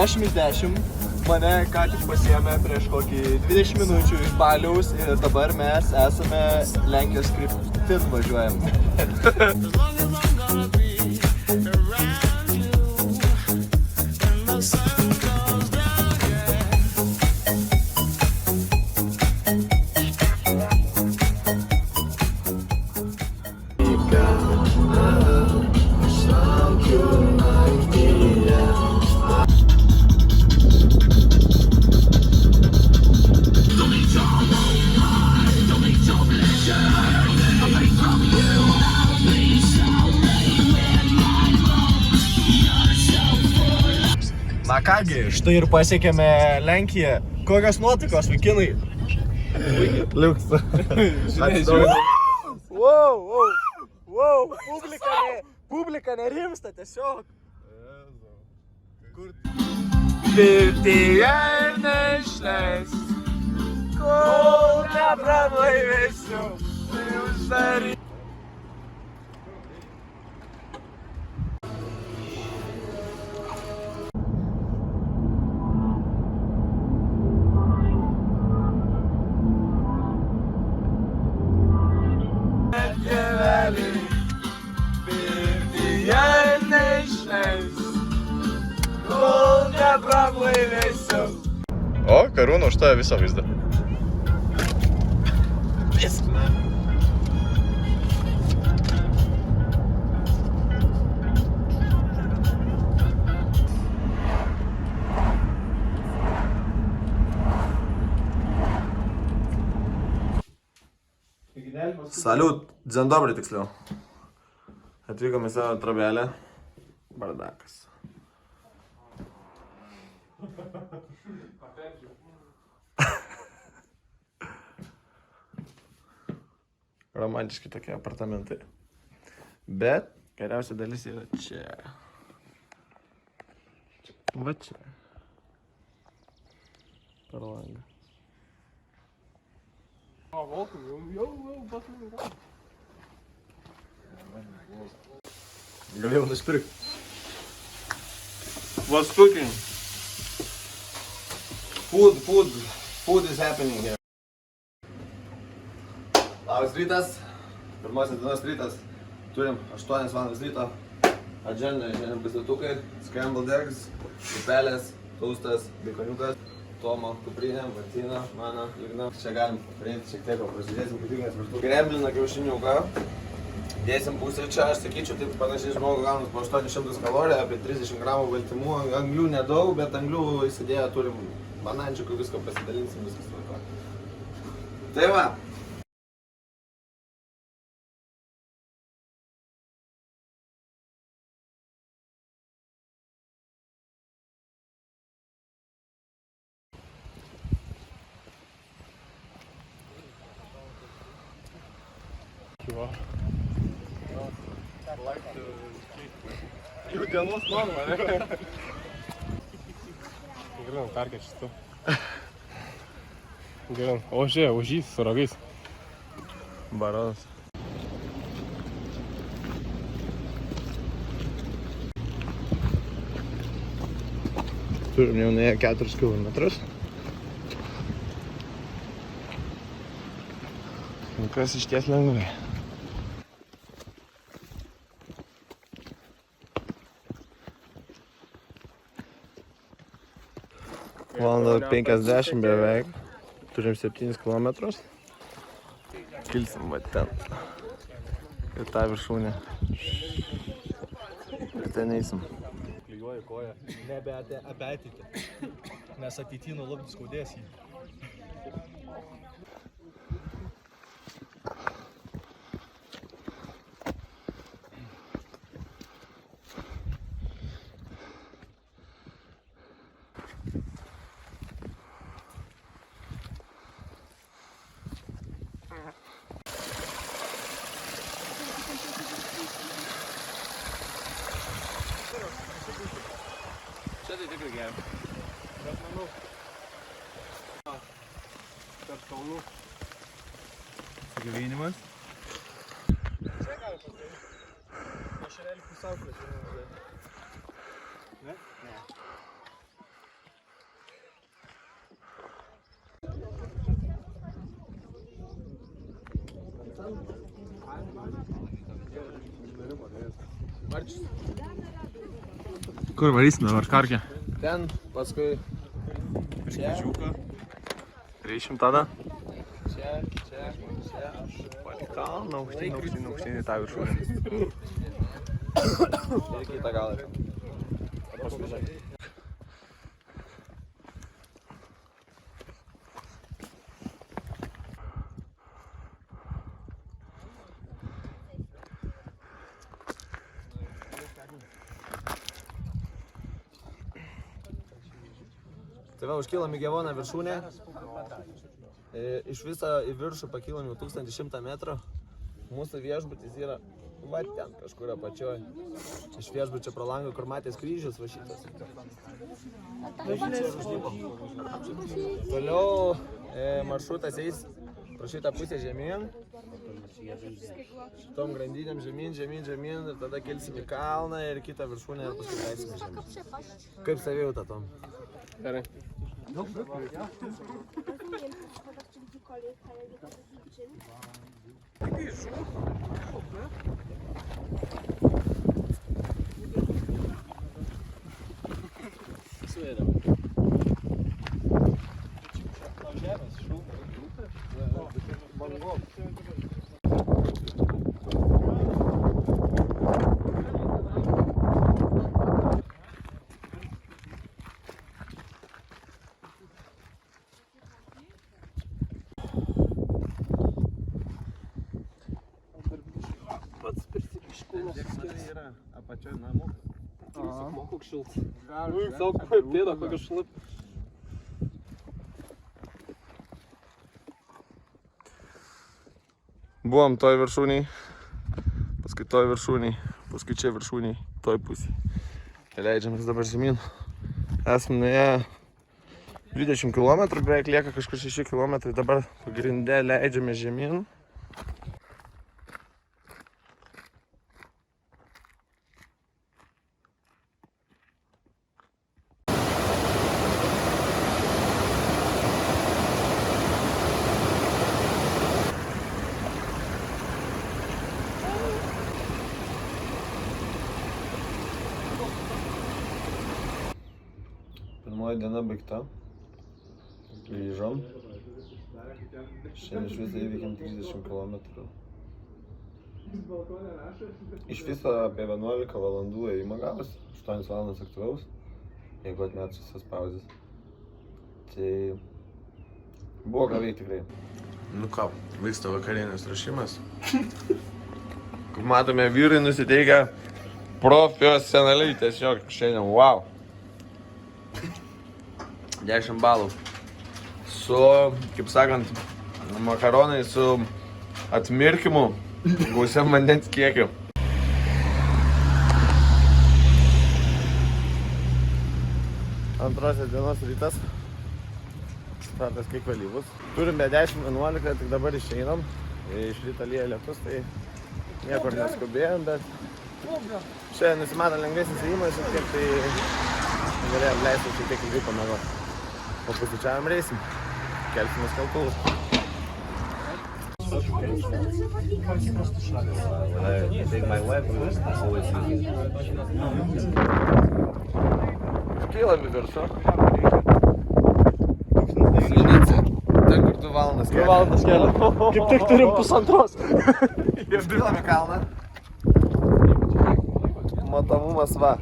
Iš 10 mane ką tik pasiėmė prieš kokį 20 minučių iš Baliaus ir dabar mes esame Lenkijos kryptin važiuojam. Na kągi, štai ir pasiekėme Lenkiją. Kokios nuotaikos, vaikinai? Liuks. Wow, publika nerimsta tiesiog. Pirtyje neišleis, kol nepramlaivėsiu, tai uždary. Pirtyje neišleis, kol nepramlaivėsiu. O, Karūna užtoja visą vaizdą. Viską. Saliut, dzień dobry tiksliau. Atvykome į savo trobelę. Bardakas. Romantiški tokie apartamentai. Bet geriausia dalis yra čia. Va čia. Per langą. Galėjau nusipirkti. What's cooking? Food is happening here. Labas rytas. Pirmosios dienos rytas. Turim 8 valandas ryto. Agenda, šiandien paslėtukai, scrambled eggs, pupelės, taustas, bikoniukas, Tomo, kuprinė, Martina, mano, Ligna. Čia galim prieiti šiek tiek, prasidėsim kaip tikras maždaug. Grembliną kiaušiniuką. Dėsim pusę čia, aš sakyčiau, taip panašiai žmogų gaunas po 800 kalorijų, apie 30 gramų baltymų, anglių nedaug, bet anglių įsidėję turim banančiukų, visko pasidalinsim, viskas tvarko. Tai va. Jau dienos norma, ne? Gerai, perkėčiu tu. Gerai, o žiūrė, ožys su ragais. Baronas. Turim jau nuėję 4 kilometrus. Kas išties lengvai. Valanda 50 beveik. Turim 7 kilometrus. Kilsim va ten. Ir tą viršūnę. Ir ten eisim. Klijuoju koją. Nebe apie ateitį. Nes ateity nuo labai skaudės jį. geriau. Bet manau. Tarp kalnų. Gyvenimas. Čia gali padaryti. Dešrelį pusiauklės, žinoma. Ne? Ne. Kur varysime dabar karkę? Ten, paskui čia, Reišim tada. čia. Kalną, aukštynį tą viršūnę. Ir kitą galą. Paskui čia. Tai va, užkilom į Gevoną viršūnę. Iš viso į viršų pakilom jau 1100 metrų. Mūsų viešbutis yra va ten kažkur apačioj. Iš viešbučio pro langą, kur matės kryžius va šitas. Toliau maršrutas eis pro šitą pusę žemyn. Šitom grandinėm žemyn ir tada kelsim į kalną ir kitą viršūnę ir paskui leisime žemyn. Kaip savijauta, Tom? Gerai. Yra apačioj namų. Mokuk šiltas. Savo pėdą kokią šlapį. Buvom toj viršūniai, paskui toj viršūniai, paskui čia viršūniai, toj pusėj. Leidžiamės dabar žemyn. Esame nuėję 20 km, beveik lieka kažkur 6 km, dabar pagrinde leidžiamės žemyn. Pirmoji diena baigta. Grįžom. Šiandien iš viso įveikėm 30 km. Iš viso apie 11 valandų ėjimo gavus, 8 valandas aktyvaus, jeigu atmetus visas pauzes. Tai buvo ką veikti tikrai. Nu ką, vyksta vakarienės ruošimas. Kaip matome, vyrai nusiteikę profesionaliai tiesiog šiandien, wow. 10 balų. Su, kaip sakant, makaronai su atmirkimu, gausiam vandens kiekiu. Antrosios dienos rytas. Startas kiek vėlyvus. Turime 10:11, tik dabar išeinam. Iš ryto lyja lietus, tai niekur neskubėjom, bet šiandien nusimato lengvesnis ėjimas, šiek tiek tai galėjom leisti šiek tiek ilgai pamiegoti. Po pusryčiavim reisim. Kelsimės kaltuvus. I think my wife will always use it. Kylam į viršų. Slidinsi. Ten kur 2 valandas keliam. 2 valandas keliam. Kaip tik turim pusantros. Išpilam į kalną. Matomumas va.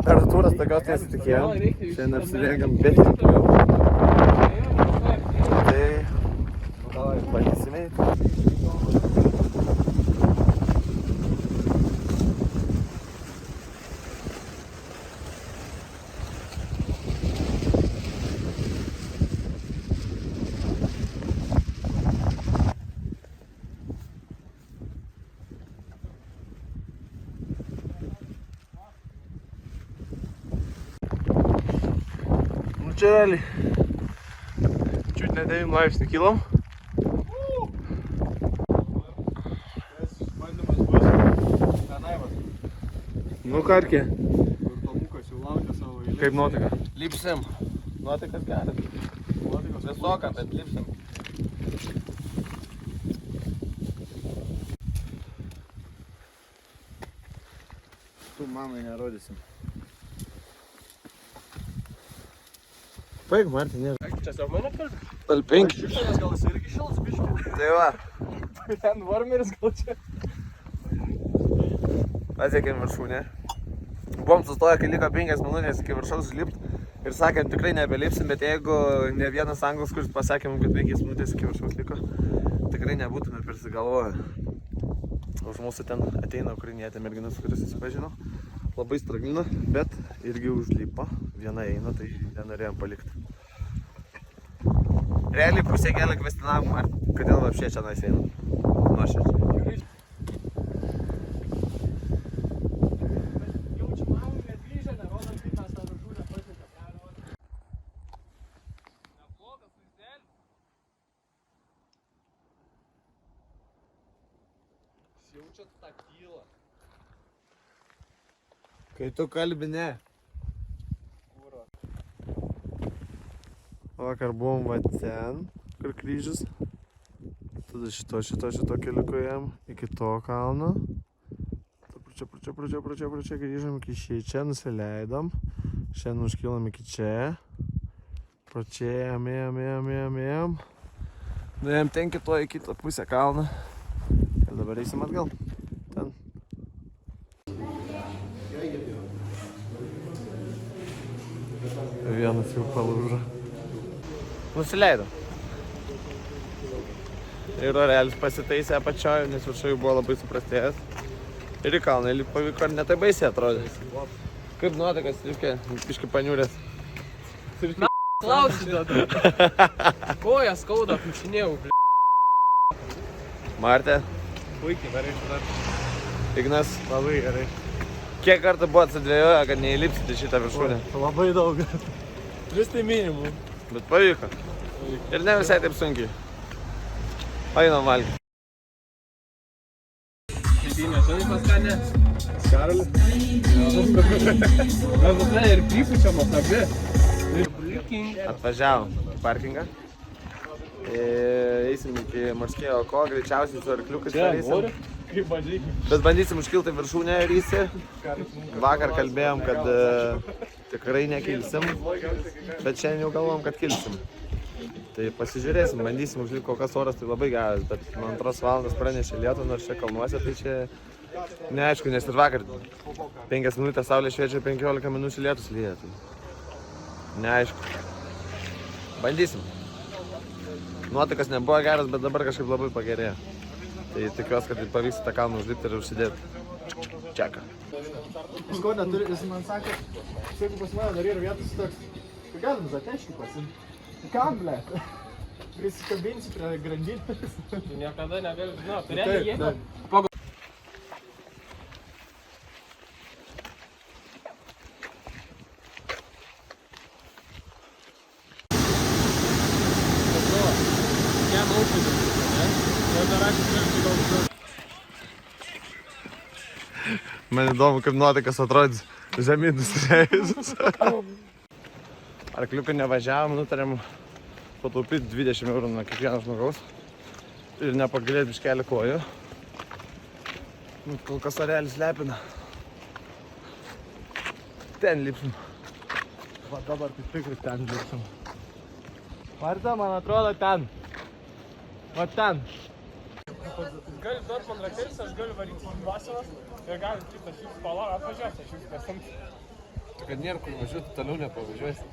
Temperatūros tokios nesitikėjom. Šiandien apsirengam be kirpimo. Tai bandysime eiti. Čia realiai. Čiut ne 9 laipsnių kilom. Bandymas bus. Kanaimas. Nu karkė. Ir Tomukas jau laukia savo eilės. Kaip nuotaika? Lipsim. Nuotaikas geras. Nuotaikos Visoka, bet lipsim. Tu mamai nerodysim. Paik, Martin, nėra. Čia savo mane kalbė? Talpink. Šiukšlės gal jis irgi šils, biškiu. Tai va. Ten varmeris gal čia. Pasiekėm viršūnę. Buvom sustoję, kai liko 5 minutės iki viršaus užlipt. Ir sakėm, tikrai nebelipsim, bet jeigu ne vienas anglas, kuris pasakėm, kad 5 minutės iki viršaus liko, tikrai nebūtume persigalvoję. Už mūsų ten ateina ukrainietė merginas, kuris susipažino. Labai straglino, bet irgi užlipo. Viena eina, tai nenorėjom palikti. Realiai pusė kelio kvestinavom, kodėl vapšė čia nais eina. Nuoširdžiai. Jaučiu mamų negrįžę, nerodom, kaip mes tą viršūnę pasiekėm. Neblogas vaizdelis. Jaučiat tą tylą. Kai tu kalbi, ne. Kūro. Vakar buvom va ten, kur kryžius. Tada šito keliuko jam iki to kalno. Pračia grįžom iki čia, nusileidom. Šiandien užkilom iki čia. Pračia ėjom. Nuėjom ten į kitą pusę kalną. Ir dabar eisim atgal. Ten. Vienas jau palūžo. Nusileidom. Ir orelis pasitaisė apačioje, nes viršai buvo labai suprastėjęs. Ir į kalną įlipt pavyko, ir netai baisiai atrodė. Kaip nuotaikas, Liukė, biški paniūrės. Klausi tada. Koja skauda, pučinėjau, bl***. Martė, Puikiai, gerai dar. Ignas, Labai gerai. kiek kartų buvo atsidvėjoję, kad neįlipsite šitą viršūnę? Labai daug. 3 tai minimum. Bet pavyko. Ir ne visai taip sunkiai. Einam valgyti. Žinai, pas ką ne? Skarlį. Mes pas ir pripučiam abi. Atvažiavom į parkingą. Eisim iki Morskėjo oko, greičiausiai su arkliukais pareisim. Kaip bandžiai. Bet bandysim užkilti viršūnę rysi. Vakar kalbėjom, kad tikrai nekilsim, bet šiandien jau galvom, kad kilsim. Tai pasižiūrėsim, bandysim užlipti, kol kas oras tai labai geras, bet man 2 valandas pranešė lietų, nors čia kalnuose, tai čia neaišku, nes ir vakar 5 minutės saulė šviečia, 15 minučių lietus lyja, tai neaišku. Bandysim. Nuotaikas nebuvo geras, bet dabar kažkaip labai pagerėjo. Tai tikiuosi, kad pavyks tą kalną užlipti ir užsidėti čeką. Ko neturi, jis man sakė, jeigu pas mane dar yra vietos toks, tai galim zateškį pasimti. Kam, ble? Prisikabinsi prie grandinės. Tu niekada negali žinoti. Tu realiai jėga. Man įdomu, kaip nuotaikas atrodys žemyn nusileidus. Arkliukai nevažiavom, nutarėm pataupyti 20 eurų nuo kiekvieno žmogaus ir nepagailėti biškelį kojų. Kol kas orelis lepina. Ten lipsim. Va dabar tai tikrai ten lipsim. Marta, man atrodo ten. Va ten. Gali duoti man rakelis, aš galiu varyti į vasaras ir gali kitą šius palavą atvažiuoti, aš jūs pasamti. Tu kad nėra kur važiuoti, toliau nepavažiuosi.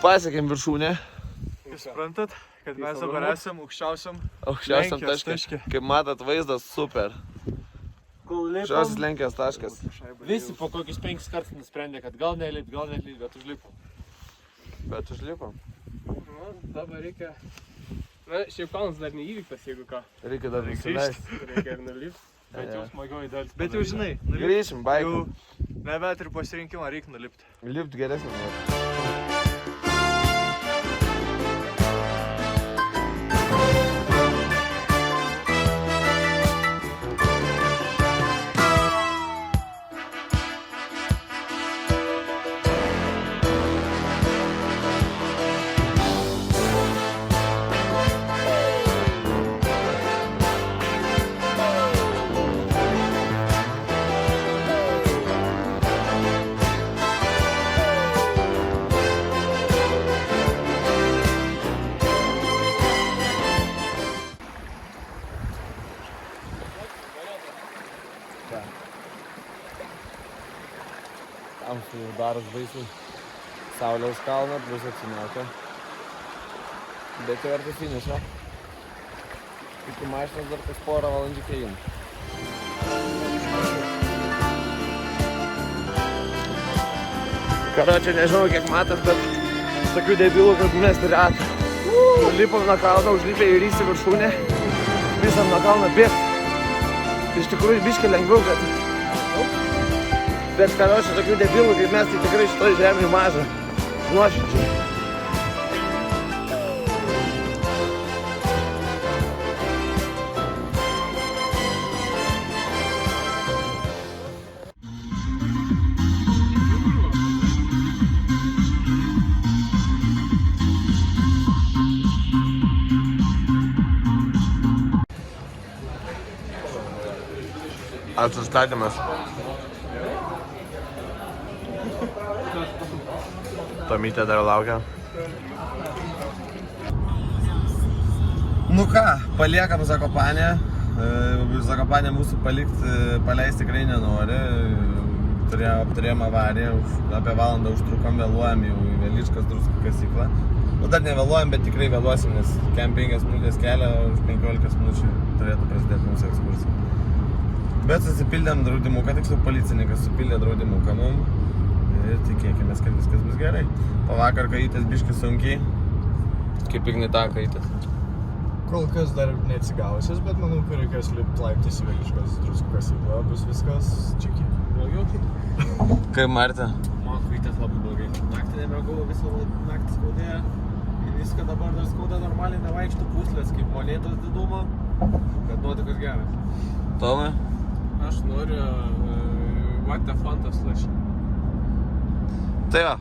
Pasiekėm viršūnę. Jūs suprantat, kad mes dabar esam aukščiausiam Aukščiausiam taške. Kaip matot, vaizdas super. Šiausias Lenkijos taškas. Visi po kokius 5 kartus nusprendė, kad gal nelipt, bet užlipom. Bet užlipom. Dabar reikia... Na, šiaip kalnas dar neįvyktas, jeigu ką. Reikia dar nusileisti. Reikia ir nulipt. Bet jau smagioji dalis. Bet jau žinai, Grįšim, baikim. nebet ir pasirinkimą reikia nulipti. Lipt geresnį nori. Tamsu jau daros baisiai. Saulė už kalną, plus atsiniaukia. Bet jau arti finišo. Iki mašinos dar kas porą valandžių kėjim. Karočią, nežinau kiek matas, bet tokių debilų, kad mesti ratą. Lipom nuo kalno, užlipę į rysį viršūnę. Visam nuo kalno bėgt. Iš tikrųjų biškį lengviau, bet karočią tokių debilų, kaip mes, tai tikrai šitoj žemėje maža. Nuoširdžiai. Atsistatymas. Tomytė dar laukia. Nu ką, paliekam Zakopanę. Zakopanę mūsų paleisti tikrai nenori. Turėjom avariją, apie valandą užtrukom, vėluojam jau į Veličkos druskų kasyklą. Nu dar nevėluojam, bet tikrai vėluosim, nes kem 5 minutės kelio, už 15 minučių turėtų prasidėti mūsų ekskursija. Bet susipildėm draudimuką, tiksliau policininkas supildė draudimuką mum. Ir tikėkime, kad viskas bus gerai. Pavakar kajytės biški sunkiai. Kaip Ignita kajytės. Kol kas dar neatsigavusios, bet manau, kai reikės lipti laiptais į Veličkos druskų kasyklą, bus viskas čiki. Blogiau kaip? Kaip Marta? Man kajytės labai blogai. Naktį nebegau, visą naktį skaudėjo. Ir viską dabar dar skauda normaliai, nevaikštų puslės, kaip molėtos didumo. Bet nuotikas geras. Tomai? Aš noriu What the Fanta slushį. Tai va.